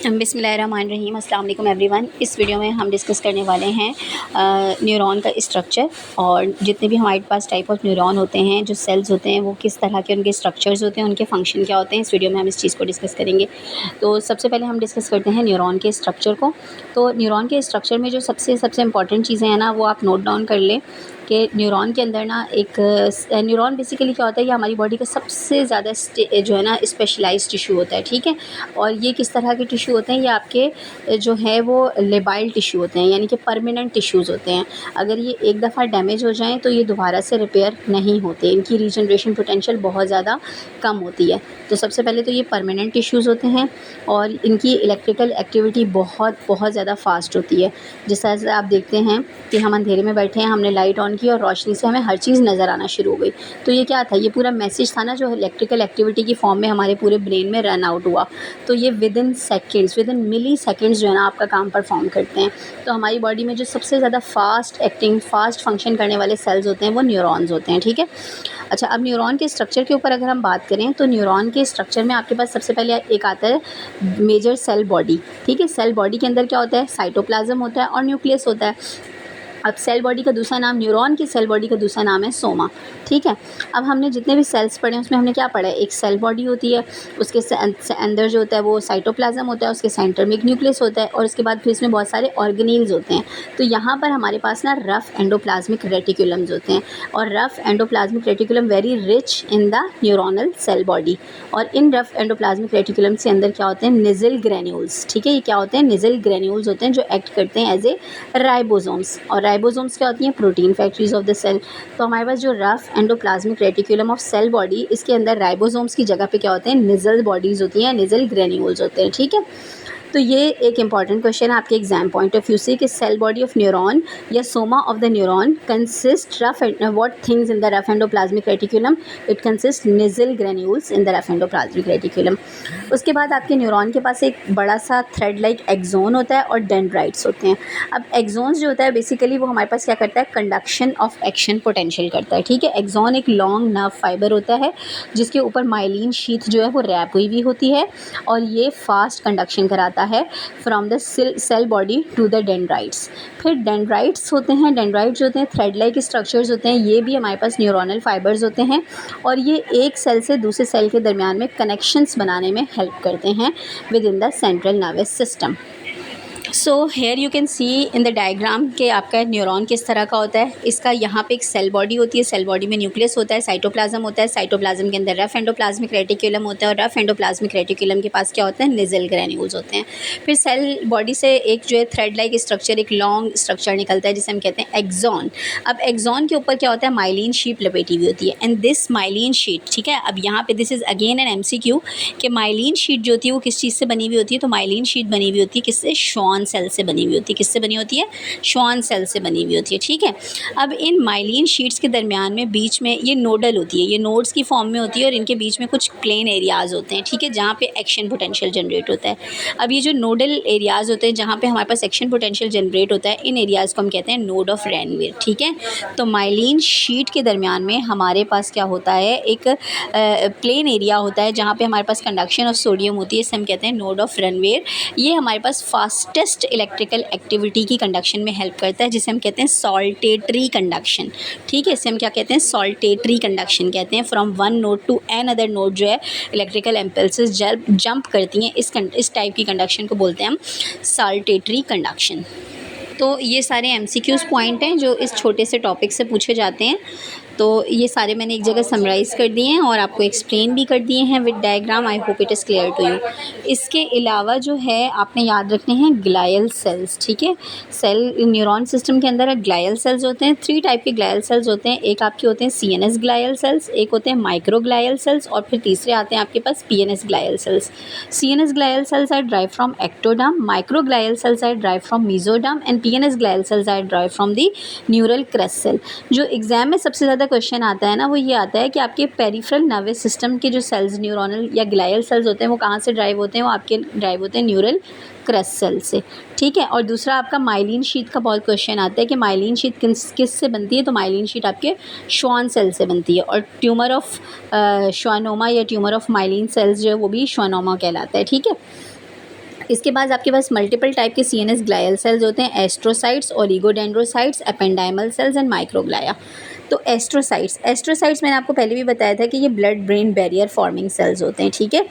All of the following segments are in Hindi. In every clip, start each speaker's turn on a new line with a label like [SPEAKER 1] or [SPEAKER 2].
[SPEAKER 1] बिस्मिल्लाहिर्रहमानिर्रहीम अस्सलाम वालेकुम एवरीवन। इस वीडियो में हम डिस्कस करने वाले हैं न्यूरॉन का स्ट्रक्चर और जितने भी हमारे पास टाइप ऑफ न्यूरॉन होते हैं, जो सेल्स होते हैं, वो किस तरह के उनके स्ट्रक्चर्स होते हैं, उनके फंक्शन क्या होते हैं। इस वीडियो में हम इस चीज़ को डिस्कस करेंगे। तो सबसे पहले हम डिस्कस करते हैं न्यूरॉन के स्ट्रक्चर को। तो न्यूरॉन के स्ट्रक्चर में जो सबसे इंपॉर्टेंट चीज़ें हैं ना, वो आप नोट डाउन कर लें कि न्यूरॉन के अंदर ना एक न्यूरॉन बेसिकली क्या होता है, ये हमारी बॉडी का सबसे ज़्यादा जो है ना स्पेशलाइज्ड टिश्यू होता है, ठीक है। और ये किस तरह के टिश्यू होते हैं, ये आपके जो है वो लेबाइल टिश्यू होते हैं, यानी कि परमानेंट टिश्यूज़ होते हैं। अगर ये एक दफ़ा डैमेज हो जाएँ तो ये दोबारा से रिपेयर नहीं होते, इनकी रीजनरेशन पोटेंशियल बहुत ज़्यादा कम होती है। तो सबसे पहले तो ये परमानेंट टिश्यूज़ होते हैं और इनकी इलेक्ट्रिकल एक्टिविटी बहुत ज़्यादा फास्ट होती है। जिस तरह से आप देखते हैं कि हम अंधेरे में बैठे हैं, हमने लाइट ऑन की और रोशनी से हमें हर चीज़ नज़र आना शुरू हो गई। तो ये क्या था, ये पूरा मैसेज था ना जो इलेक्ट्रिकल एक्टिविटी की फॉर्म में हमारे पूरे ब्रेन में रन आउट हुआ। तो ये विदिन सेकेंड्स, विदिन मिली सेकेंड्स जो है ना आपका काम परफॉर्म करते हैं। तो हमारी बॉडी में जो सबसे ज़्यादा फास्ट एक्टिंग, फास्ट फंक्शन करने वाले सेल्स होते हैं वो न्यूरॉन्स होते हैं, ठीक है। अच्छा, अब न्यूरॉन के स्ट्रक्चर के ऊपर अगर हम बात करें तो न्यूरॉन के स्ट्रक्चर में आपके पास सबसे पहले एक आता है मेजर सेल बॉडी, ठीक है। सेल बॉडी के अंदर क्या होता है, साइटोप्लाज्म होता है और न्यूक्लियस होता है। अब सेल बॉडी का दूसरा नाम, न्यूरॉन की सेल बॉडी का दूसरा नाम है सोमा, ठीक है। अब हमने जितने भी सेल्स पढ़े हैं उसमें हमने क्या पढ़ा है, एक सेल बॉडी होती है, उसके अंदर जो होता है वो साइटोप्लाज्म होता है, उसके सेंटर में एक न्यूक्लियस होता है और उसके बाद फिर इसमें बहुत सारे ऑर्गेनील्स होते हैं। तो यहाँ पर हमारे पास ना रफ एंडोप्लाज्मिक रेटिकुलम्स होते हैं और rough endoplasmic reticulum very rich in the neuronal cell body. और इन रफ एंडोप्लाज्मिक रेटिकुलम के अंदर क्या होते हैं, निजल ग्रेन्यूल्स, ठीक है। ये क्या होते हैं, निजल ग्रेन्यूल्स होते हैं जो एक्ट करते हैं एज ए राइबोसोम्स। और राइबोसोम्स क्या होती हैं, protein factories of the cell. तो हमारे पास जो rough endoplasmic reticulum of cell body, इसके अंदर राइबोसोम्स की जगह पे क्या होते हैं, निजल बॉडीज़ होती हैं, निजल ग्रेन्यूल्स होते हैं, ठीक है। तो ये एक इंपॉर्टेंट क्वेश्चन है आपके एग्जाम पॉइंट ऑफ व्यू से कि सेल बॉडी ऑफ न्यूरॉन या Soma of the neuron consist rough what things in the rough endoplasmic reticulum, it consist Nissl granules in the rough endoplasmic reticulum. उसके बाद आपके न्यूरॉन के पास एक बड़ा सा थ्रेड लाइक एक्सोन होता है और डेंड्राइट्स होते हैं। अब एक्सोन्स जो होता है बेसिकली वो हमारे पास क्या करता है, कंडक्शन ऑफ एक्शन पोटेंशियल करता है, ठीक है। एक्सोन एक लॉन्ग नर्व फाइबर होता है जिसके ऊपर माइलिन शीथ जो है वो रैप हुई भी होती है और ये फास्ट कंडक्शन कराता है from the cell body to the dendrites. फिर डेंड्राइट्स होते हैं, डेंड्राइट्स होते हैं थ्रेड लाइक स्ट्रक्चर्स होते हैं, ये भी हमारे पास न्यूरोनल फाइबर्स होते हैं और ये एक सेल से दूसरे सेल के दरमियान में कनेक्शंस बनाने में हेल्प करते हैं with in the central nervous system. So here you can see in the diagram कि आपका न्यूरॉन किस तरह का होता है। इसका यहाँ पे एक सेल बॉडी होती है, सेल बॉडी में न्यूक्लियस होता है, साइटोप्लाज्म होता है, साइटोप्लाज्म के अंदर रफ एंडोप्लाज्मिक रेटिकुलम होता है और रफ एंडोप्लाज्मिक रेटिकुलम के पास क्या होता है, निजल ग्रेन्यूल्स होते हैं। फिर सेल बॉडी से एक जो है थ्रेड लाइक स्ट्रक्चर, एक लॉन्ग स्ट्रक्चर निकलता है जिसे हम कहते हैं एक्सॉन। अब एक्सॉन के ऊपर क्या होता है, माइलिन शीट लपेटी हुई होती है एंड दिस माइलिन शीट, ठीक है। अब यहाँ पे this is again an MCQ कि माइलिन शीट जो होती है वो किस चीज़ से बनी हुई होती है, तो माइलिन शीट बनी हुई होती है किससे, श्वान सेल से बनी हुई होती है। किससे बनी होती है, श्वान सेल से बनी हुई होती है, ठीक है। अब इन माइलिन शीट्स के दरमियान में बीच में ये नोडल होती है, ये नोड्स की फॉर्म में होती है और इनके बीच में कुछ प्लेन एरियाज़ होते हैं, ठीक है, जहाँ पे एक्शन पोटेंशियल जनरेट होता है। अब ये जो नोडल एरियाज़ होते हैं जहाँ पे हमारे पास एक्शन पोटेंशियल जनरेट होता है, इन एरियाज़ को हम कहते हैं नोड ऑफ रैनवीर, ठीक है। तो माइलिन शीट के दरमियान में हमारे पास क्या होता है, एक प्लेन एरिया होता है जहाँ पे हमारे पास कंडक्शन ऑफ सोडियम होती है, इसे हम कहते हैं नोड ऑफ रैनवीर। ये हमारे पास फास्टेस्ट इलेक्ट्रिकल एक्टिविटी की कंडक्शन में हेल्प करता है जिसे हम कहते हैं सॉल्टेटरी कंडक्शन, ठीक है। इसे हम क्या कहते हैं, सॉल्टेटरी कंडक्शन कहते हैं। From one node to another node जो है इलेक्ट्रिकल इम्पल्सेस जंप करती हैं, इस टाइप की कंडक्शन को बोलते हैं हम सॉल्टेटरी कंडक्शन। तो ये सारे MCQs पॉइंट हैं जो इस छोटे से टॉपिक से पूछे जाते हैं। तो ये सारे मैंने एक जगह समराइज़ कर दिए हैं और आपको एक्सप्लेन भी कर दिए हैं with diagram. I hope it is clear to you. इसके अलावा जो है आपने याद रखने हैं ग्लायल सेल्स, ठीक है। सेल न्यूरॉन सिस्टम के अंदर ग्लायल सेल्स होते हैं, 3 टाइप के ग्लायल सेल्स होते हैं। एक आपके होते हैं CNS ग्लायल सेल्स, एक होते हैं माइक्रो ग्लायल सेल्स और फिर तीसरे आते हैं आपके पास PNS glial cells. CNS glial cells are derived from ectoderm, micro glial cells are derived from mesoderm and PNS glial cells are derived from the neural crest cell. जो एग्जाम में सबसे ज़्यादा क्वेश्चन आता है ना वो ये आता है कि आपके पेरिफेरल नर्वस सिस्टम के जो सेल्स न्यूरोनल या ग्लायल सेल्स होते हैं वो कहाँ से ड्राइव होते हैं, वो आपके ड्राइव होते हैं न्यूरल क्रेस्ट सेल से, ठीक है। और दूसरा आपका माइलिन शीट का बहुत क्वेश्चन आता है कि माइलिन शीट किस से बनती है, तो माइलिन शीट आपके श्वान सेल से बनती है और ट्यूमर ऑफ श्वानोमा या ट्यूमर ऑफ माइलिन सेल्स जो है वो भी श्वानोमा कहलाता है, ठीक है। इसके बाद आपके पास मल्टीपल टाइप के सीएनएस ग्लायल सेल्स होते हैं, astrocytes, oligodendrocytes, ependymal cells and microglia. तो एस्ट्रोसाइट्स मैंने आपको पहले भी बताया था कि ये blood brain barrier forming sales होते हैं, ठीक है।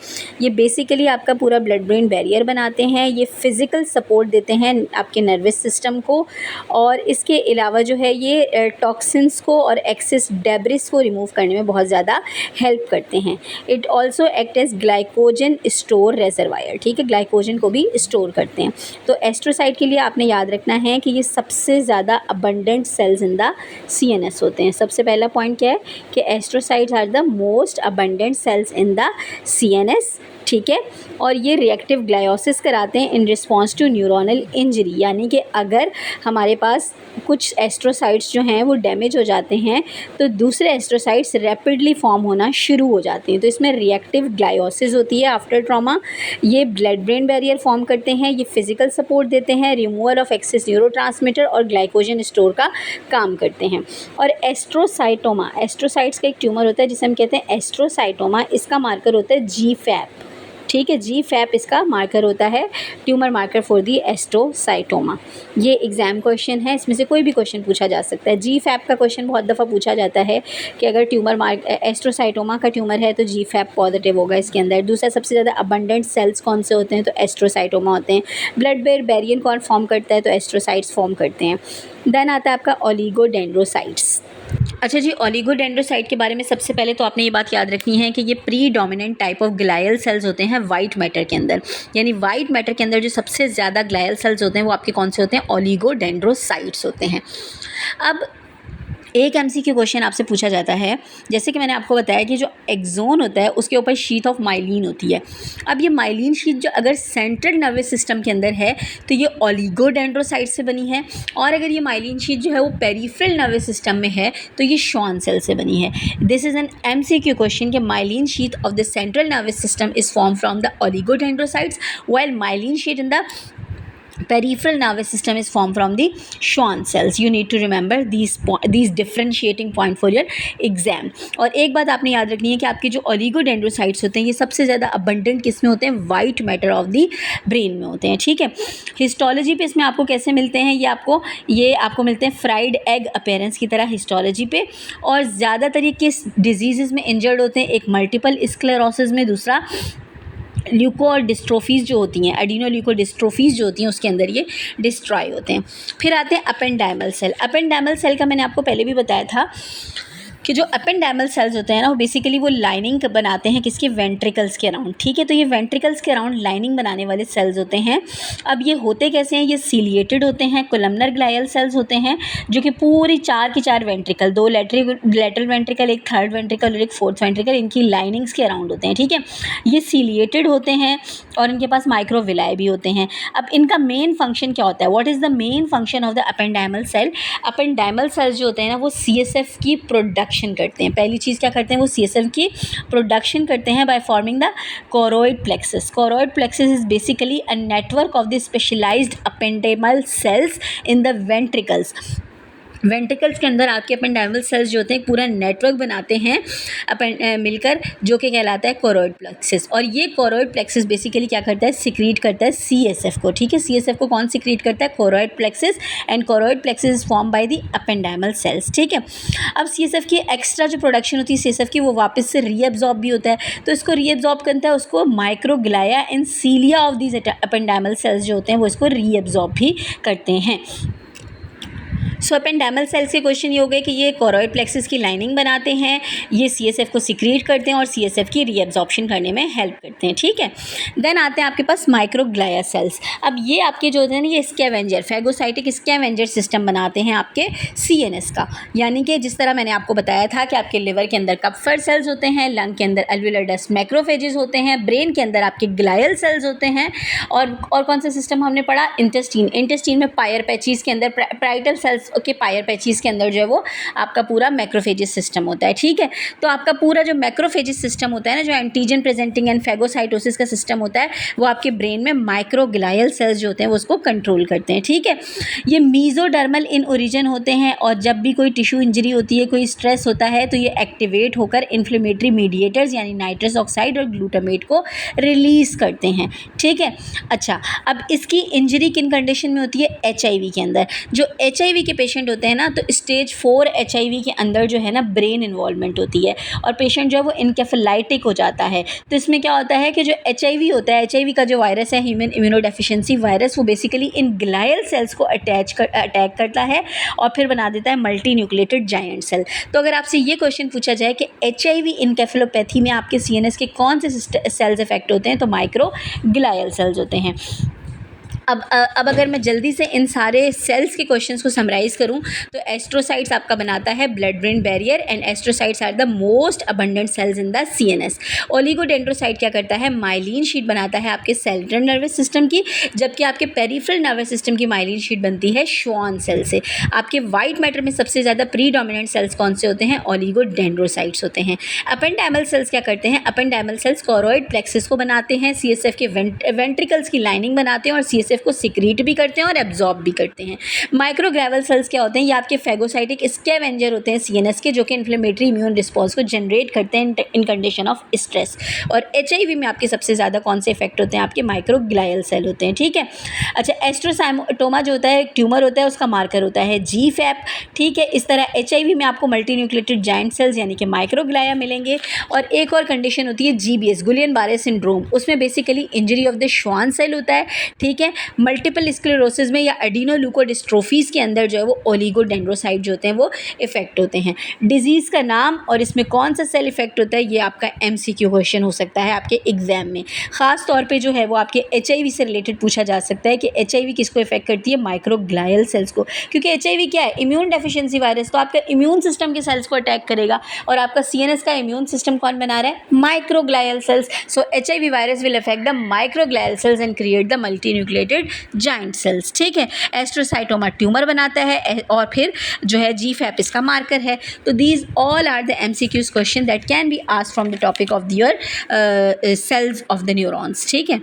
[SPEAKER 1] ये बेसिकली आपका पूरा ब्लड ब्रेन बैरियर बनाते हैं, ये फिज़िकल सपोर्ट देते हैं आपके नर्वस सिस्टम को, और इसके अलावा जो है ये टॉक्सिन्स को और एक्सेस डेब्रिस को रिमूव करने में बहुत ज़्यादा हेल्प करते हैं। It also act as glycogen store reservoir, ठीक है, ग्लाइकोजन को भी स्टोर करते हैं। तो एस्ट्रोसाइट के लिए आपने याद रखना है कि ये सबसे ज़्यादा abundant cells in the CNS होते हैं। सबसे पहला पॉइंट क्या है कि astrocytes are the most abundant cells in the CNS, ठीक है। और ये रिएक्टिव ग्लायोसिस कराते हैं in response to neuronal injury, यानी कि अगर हमारे पास कुछ एस्ट्रोसाइट्स जो हैं वो डैमेज हो जाते हैं तो दूसरे एस्ट्रोसाइट्स रैपिडली फॉर्म होना शुरू हो जाते हैं। तो इसमें रिएक्टिव ग्लायोसिस होती है आफ्टर ट्रॉमा। ये ब्लड ब्रेन बैरियर फॉर्म करते हैं, ये फिजिकल सपोर्ट देते हैं, रिमूवल ऑफ एक्सेस न्यूरोट्रांसमीटर और ग्लाइकोजन स्टोर का काम करते हैं। और एस्ट्रोसाइटोमा, एस्ट्रोसाइट्स का एक ट्यूमर होता है जिसे हम कहते हैं एस्ट्रोसाइटोमा। इसका मार्कर होता है GFAP, ठीक है, GFAP इसका मार्कर होता है, ट्यूमर मार्कर फॉर दी एस्ट्रोसाइटोमा। ये एग्जाम क्वेश्चन है, इसमें से कोई भी क्वेश्चन पूछा जा सकता है। GFAP का क्वेश्चन बहुत दफ़ा पूछा जाता है कि अगर एस्ट्रोसाइटोमा का ट्यूमर है तो GFAP पॉजिटिव होगा इसके अंदर। दूसरा, सबसे ज़्यादा अबंडेंट सेल्स कौन से होते हैं, तो एस्ट्रोसाइटोमा होते हैं। ब्लड ब्रेन बैरियर कौन फॉर्म करता है, तो एस्ट्रोसाइट्स फॉर्म करते हैं। देन आता है आपका ओलिगोडेंड्रोसाइट्स। अच्छा जी, ओलिगोडेंड्रोसाइट के बारे में सबसे पहले तो आपने ये बात याद रखनी है कि ये predominant type of glial cells होते हैं वाइट मैटर के अंदर। यानी वाइट मैटर के अंदर जो सबसे ज़्यादा ग्लायल सेल्स होते हैं वो आपके कौन से होते हैं, ओलिगोडेंड्रोसाइट्स होते हैं। अब एक MCQ क्वेश्चन आपसे पूछा जाता है, जैसे कि मैंने आपको बताया कि जो एक्सोन होता है उसके ऊपर शीट ऑफ माइलिन होती है। अब ये माइलिन शीट जो अगर सेंट्रल नर्वस सिस्टम के अंदर है तो ये ओलिगोडेंड्रोसाइट से बनी है, और अगर ये माइलिन शीट जो है वो पेरिफेरल नर्वस सिस्टम में है तो ये श्वान सेल से बनी है। This is an MCQ question कि myelin sheet of the central nervous system is form from the oligodendrocytes while myelin sheet in the peripheral nervous system is formed from the Schwann cells. You need to remember these differentiating point for your exam. और एक बात आपने याद रखनी है कि आपके जो ओलिगोडेंड्रोसाइट्स होते हैं ये सबसे ज़्यादा अबंडेंट किस में होते हैं, white matter of the brain में होते हैं, ठीक है। हिस्टोलॉजी पे इसमें आपको कैसे मिलते हैं, ये आपको मिलते हैं फ्राइड एग अपीयरेंस की तरह हिस्टोलॉजी पे। और ज़्यादातर ये किस डिजीज़ में इंजर्ड होते हैं, एक मल्टीपल स्क्लेरोसिस में, दूसरा ल्यूकोडिस्ट्रोफीज़ जो होती हैं, एडिनोल्यूकोडिस्ट्रोफीज़ जो होती हैं उसके अंदर ये डिस्ट्रॉय होते हैं। फिर आते हैं अपेंडाइमल सेल। अपेंडाइमल सेल का मैंने आपको पहले भी बताया था कि जो अपेंडाइमल सेल्स होते हैं ना वो बेसिकली वो लाइनिंग बनाते हैं किसके, वेंट्रिकल्स के अराउंड, ठीक है। तो ये वेंट्रिकल्स के अराउंड लाइनिंग बनाने वाले सेल्स होते हैं। अब ये होते कैसे हैं, ये सीलिएटेड होते हैं, कोलमनर ग्लायल सेल्स होते हैं जो कि पूरी 4 की 4 वेंट्रिकल, 2 लेटरल वेंट्रिकल, एक थर्ड वेंट्रिकल और एक फोर्थ वेंट्रिकल, इनकी लाइनिंग्स के अराउंड होते हैं, ठीक है। ये सीलिएटेड होते हैं और इनके पास माइक्रोविलाई भी होते हैं। अब इनका मेन फंक्शन क्या होता है, what is the main function of the ependymal cell. Ependymal cells जो होते हैं ना वो CSF की प्रोडक्शन करते हैं। पहली चीज़ क्या करते हैं, वो CSF की प्रोडक्शन करते हैं by forming the choroid plexus. Choroid plexus is basically a network of the specialised ependymal cells in the ventricles. Ventricles के अंदर आपके अपेंडाइमल सेल्स जो होते हैं पूरा नेटवर्क बनाते हैं मिलकर, जो कि कहलाता है कोरोइड प्लेक्सस। और ये कोरोइड प्लेक्सस बेसिकली क्या करता है, सिक्रीट करता है CSF को, ठीक है। CSF को कौन सिक्रीट करता है, choroid plexus, and choroid plexus is form by the ependymal cells, ठीक है। अब CSF की एक्स्ट्रा जो प्रोडक्शन होती है CSF की, वो वापस से रीअब्जॉर्ब भी होता है, तो इसको रीअब्जॉर्ब करता है, उसको microglia and cilia of these ependymal cells जो होते हैं वो इसको रीअब्जॉर्ब भी करते हैं। सो अपेंडाइमल सेल्स के क्वेश्चन ये हो गए कि ये कोरोइड प्लेक्सस की लाइनिंग बनाते हैं, ये CSF को सिक्रीट करते हैं और CSF की रीअब्जॉर्प्शन करने में हेल्प करते हैं, ठीक है। देन आते हैं आपके पास माइक्रोग्लाया सेल्स। अब ये आपके जो होते हैं ना ये स्कैवेंजर, फैगोसाइटिक स्कैवेंजर सिस्टम बनाते हैं आपके CNS का। यानी कि जिस तरह मैंने आपको बताया था कि आपके लिवर के अंदर कप्फर सेल्स होते हैं, लंग के अंदर एल्वियोलर डस्ट मैक्रोफेजेस होते हैं, ब्रेन के अंदर आपके ग्लायल सेल्स होते हैं, और कौन सा सिस्टम हमने पढ़ा, इंटेस्टीन में पायर पैचीज के अंदर पाराइटल सेल्स के पायर पैचीज़ के अंदर जो है वो आपका पूरा मैक्रोफेजिस सिस्टम होता है, ठीक है। तो आपका पूरा जो मैक्रोफेजिस सिस्टम होता है ना, जो एंटीजन प्रेजेंटिंग एंड फेगोसाइटोसिस का सिस्टम होता है, वो आपके ब्रेन में माइक्रोग्लाइल सेल्स जो होते हैं वो उसको कंट्रोल करते हैं, ठीक है। ये मीजोडर्मल इन ओरिजिन होते हैं और जब भी कोई टिश्यू इंजरी होती है, कोई स्ट्रेस होता है, तो ये एक्टिवेट होकर इन्फ्लेमेटरी मीडिएटर्स यानी नाइट्रस ऑक्साइड और ग्लूटामेट को रिलीज करते हैं, ठीक है। अच्छा, अब इसकी इंजरी किन कंडीशन में होती है? HIV के अंदर। जो HIV के पेशेंट होते हैं ना, तो स्टेज 4 HIV के अंदर जो है ना ब्रेन इन्वॉल्वमेंट होती है और पेशेंट जो है वो इनकेफेलाइटिक हो जाता है। तो इसमें क्या होता है कि जो HIV होता है, HIV का जो वायरस है, ह्यूमन इम्यूनोडेफिशिएंसी वायरस, वो बेसिकली इन ग्लायल सेल्स को अटैक करता है और फिर बना देता है मल्टी न्यूक्लिएटेड जायंट सेल। तो अगर आपसे ये क्वेश्चन पूछा जाए कि HIV इनकेफेलोपैथी में आपके CNS के कौन से सेल्स इफेक्ट होते हैं, तो माइक्रोग्लायल सेल्स होते हैं। अब अगर मैं जल्दी से इन सारे सेल्स के क्वेश्चंस को समराइज़ करूं, तो एस्ट्रोसाइट्स आपका बनाता है blood brain barrier and astrocytes are the most abundant cells in the CNS। Oligodendrocyte क्या करता है? माइलिन शीट बनाता है आपके सेंट्रल नर्वस सिस्टम की, जबकि आपके पेरिफेरल नर्वस सिस्टम की माइलिन शीट बनती है श्वान सेल से। आपके वाइट मैटर में सबसे ज़्यादा प्रीडोमिनेंट सेल्स कौन से होते हैं? ओलिगोडेंड्रोसाइट्स होते हैं। अपेंडाइमल सेल्स क्या करते हैं? अपेंडाइमल सेल्स कोरोइड प्लेक्सिस को बनाते हैं, CSF के वेंट्रिकल्स की लाइनिंग बनाते हैं और CSF को सिक्रीट भी करते हैं और एब्जॉर्ब भी करते हैं। माइक्रोग्रेवल सेल्स क्या होते हैं? ये आपके फेगोसाइटिक स्कैवेंजर होते हैं CNS के, जो कि इन्फ्लेमेटरी इम्यून रिस्पॉन्स को जनरेट करते हैं इन कंडीशन ऑफ स्ट्रेस। और HIV में आपके सबसे ज़्यादा कौन से इफेक्ट होते हैं? आपके माइक्रोग्लाइल सेल होते हैं, ठीक है। अच्छा, एस्ट्रोसाइटोमा जो होता है ट्यूमर होता है, उसका मार्कर होता है GFAP, ठीक है। इस तरह HIV में आपको मल्टी न्यूक्लिएटेड जायंट सेल्स यानी कि माइक्रोग्लाया मिलेंगे। और एक और कंडीशन होती है GBS, गुलियन बारे सिंड्रोम, उसमें basically injury of the Schwann cell होता है, ठीक है। मल्टीपल स्क्लेरोसिस में या एडिनोल्यूकोडिस्ट्रोफीज के अंदर जो है वो ओलिगोडेंड्रोसाइट जो होते हैं वो इफेक्ट होते हैं। डिजीज़ का नाम और इसमें कौन सा सेल इफेक्ट होता है, ये आपका MCQ क्वेश्चन हो सकता है आपके एग्जाम में। ख़ास तौर पे जो है वो आपके HIV से रिलेटेड पूछा जा सकता है कि HIV किसको इफेक्ट करती है? माइक्रोग्लाइल सेल्स को, क्योंकि HIV क्या है? इम्यून डेफिशिएंसी वायरस, तो आपका इम्यून सिस्टम के सेल्स को अटैक करेगा और आपका CNS का इम्यून सिस्टम कौन बना रहा है? Microglial cells. So HIV virus will affect the microglial cells and create the multi nucleated giant cells, ठीक है। एस्ट्रोसाइटोमा ट्यूमर बनाता है और फिर जो है GFAP इसका मार्कर है। तो these all are the MCQs question that can be asked from the topic of your cells of the neurons, ठीक है।